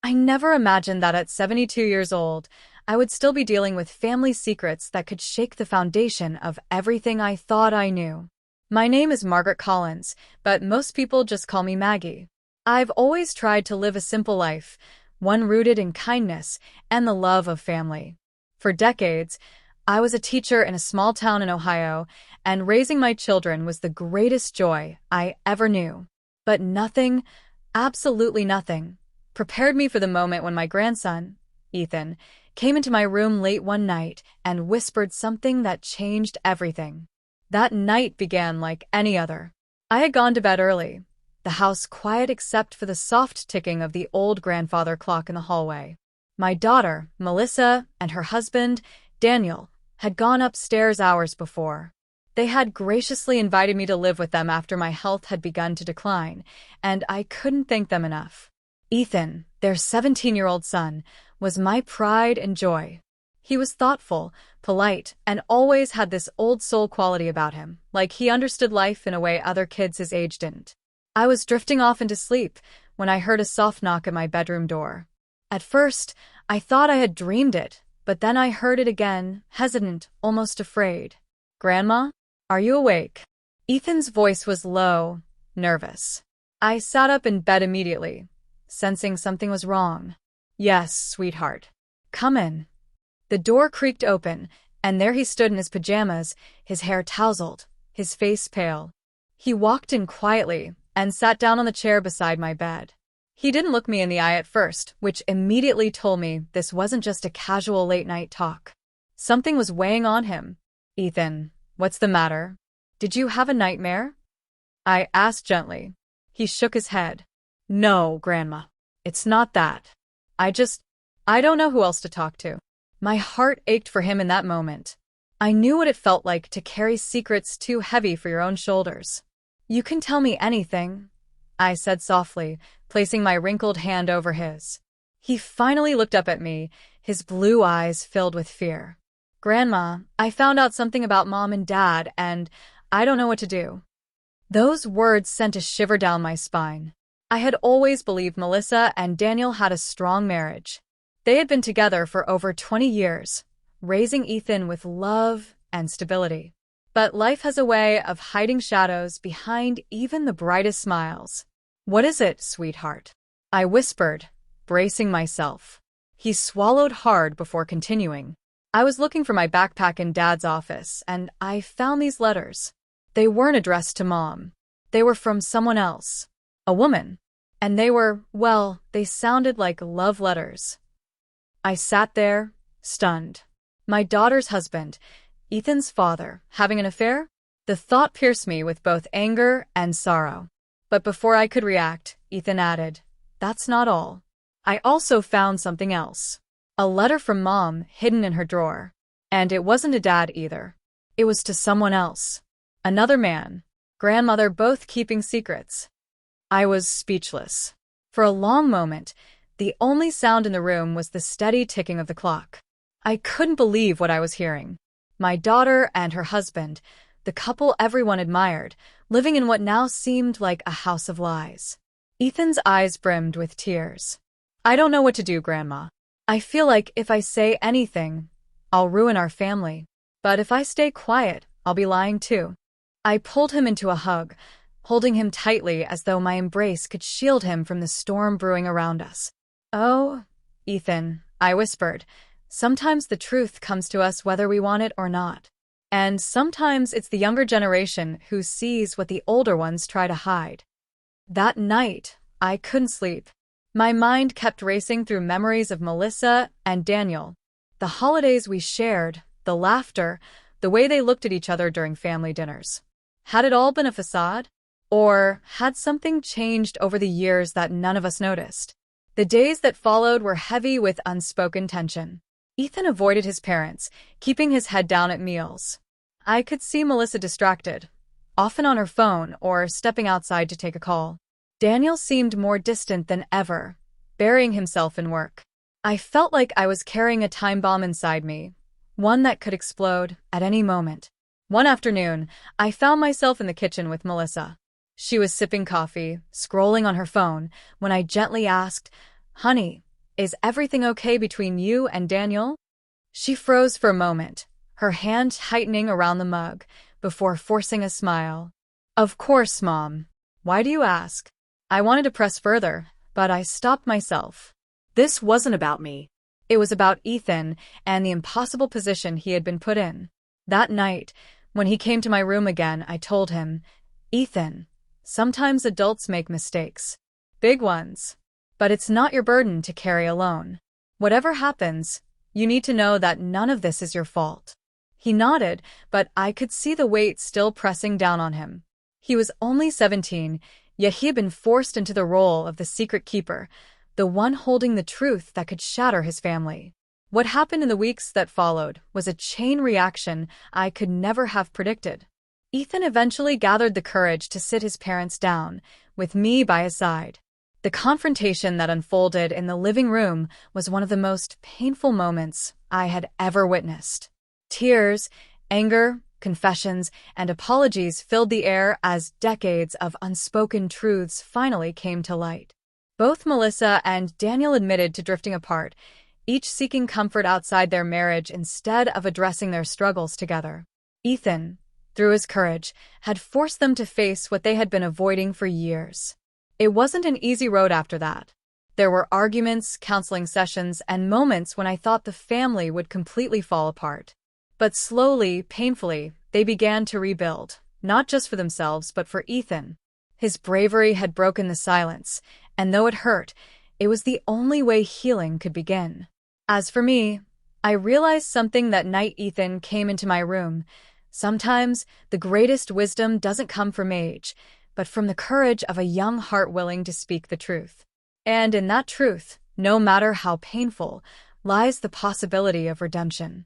I never imagined that at 72 years old, I would still be dealing with family secrets that could shake the foundation of everything I thought I knew. My name is Margaret Collins, but most people just call me Maggie. I've always tried to live a simple life, one rooted in kindness and the love of family. For decades, I was a teacher in a small town in Ohio, and raising my children was the greatest joy I ever knew. But nothing, absolutely nothing, prepared me for the moment when my grandson, Ethan, came into my room late one night and whispered something that changed everything. That night began like any other. I had gone to bed early, the house quiet except for the soft ticking of the old grandfather clock in the hallway. My daughter, Melissa, and her husband, Daniel, had gone upstairs hours before. They had graciously invited me to live with them after my health had begun to decline, and I couldn't thank them enough. Ethan, their 17-year-old son, was my pride and joy. He was thoughtful, polite, and always had this old soul quality about him, like he understood life in a way other kids his age didn't. I was drifting off into sleep when I heard a soft knock at my bedroom door. At first, I thought I had dreamed it, but then I heard it again, hesitant, almost afraid. "Grandma? Are you awake?" Ethan's voice was low, nervous. I sat up in bed immediately, sensing something was wrong. "Yes, sweetheart. Come in." The door creaked open, and there he stood in his pajamas, his hair tousled, his face pale. He walked in quietly and sat down on the chair beside my bed. He didn't look me in the eye at first, which immediately told me this wasn't just a casual late-night talk. Something was weighing on him. "Ethan, what's the matter? Did you have a nightmare?" I asked gently. He shook his head. "No, Grandma. It's not that. I don't know who else to talk to." My heart ached for him in that moment. I knew what it felt like to carry secrets too heavy for your own shoulders. "You can tell me anything," I said softly, placing my wrinkled hand over his. He finally looked up at me, his blue eyes filled with fear. "Grandma, I found out something about Mom and Dad, and I don't know what to do." Those words sent a shiver down my spine. I had always believed Melissa and Daniel had a strong marriage. They had been together for over 20 years, raising Ethan with love and stability. But life has a way of hiding shadows behind even the brightest smiles. "What is it, sweetheart?" I whispered, bracing myself. He swallowed hard before continuing. "I was looking for my backpack in Dad's office, and I found these letters. They weren't addressed to Mom. They were from someone else, a woman. And they sounded like love letters." I sat there, stunned. My daughter's husband, Ethan's father, having an affair? The thought pierced me with both anger and sorrow. But before I could react, Ethan added, "That's not all. I also found something else. A letter from Mom hidden in her drawer. And it wasn't to Dad either. It was to someone else. Another man. Grandmother, both keeping secrets." I was speechless. For a long moment, the only sound in the room was the steady ticking of the clock. I couldn't believe what I was hearing. My daughter and her husband, the couple everyone admired, living in what now seemed like a house of lies. Ethan's eyes brimmed with tears. "I don't know what to do, Grandma. I feel like if I say anything, I'll ruin our family. But if I stay quiet, I'll be lying too." I pulled him into a hug, holding him tightly as though my embrace could shield him from the storm brewing around us. "Oh, Ethan," I whispered, "sometimes the truth comes to us whether we want it or not. And sometimes it's the younger generation who sees what the older ones try to hide." That night, I couldn't sleep. My mind kept racing through memories of Melissa and Daniel, the holidays we shared, the laughter, the way they looked at each other during family dinners. Had it all been a facade? Or had something changed over the years that none of us noticed? The days that followed were heavy with unspoken tension. Ethan avoided his parents, keeping his head down at meals. I could see Melissa distracted, often on her phone or stepping outside to take a call. Daniel seemed more distant than ever, burying himself in work. I felt like I was carrying a time bomb inside me, one that could explode at any moment. One afternoon, I found myself in the kitchen with Melissa. She was sipping coffee, scrolling on her phone, when I gently asked, "Honey, Is everything okay between you and Daniel? She froze for a moment, her hand tightening around the mug, before forcing a smile. Of course, Mom. Why do you ask? I wanted to press further, but I stopped myself. This wasn't about me. It was about Ethan and the impossible position he had been put in. That night, when he came to my room again, I told him, Ethan, sometimes adults make mistakes. Big ones. But it's not your burden to carry alone. Whatever happens, you need to know that none of this is your fault. He nodded, but I could see the weight still pressing down on him. He was only 17, yet he had been forced into the role of the secret keeper, the one holding the truth that could shatter his family. What happened in the weeks that followed was a chain reaction I could never have predicted. Ethan eventually gathered the courage to sit his parents down, with me by his side. The confrontation that unfolded in the living room was one of the most painful moments I had ever witnessed. Tears, anger, confessions, and apologies filled the air as decades of unspoken truths finally came to light. Both Melissa and Daniel admitted to drifting apart, each seeking comfort outside their marriage instead of addressing their struggles together. Ethan, through his courage, had forced them to face what they had been avoiding for years. It wasn't an easy road after that. There were arguments, counseling sessions, and moments when I thought the family would completely fall apart. But slowly, painfully, they began to rebuild, not just for themselves but for Ethan. His bravery had broken the silence, and though it hurt, it was the only way healing could begin. As for me, I realized something that night Ethan came into my room. Sometimes the greatest wisdom doesn't come from age, but from the courage of a young heart willing to speak the truth. And in that truth, no matter how painful, lies the possibility of redemption.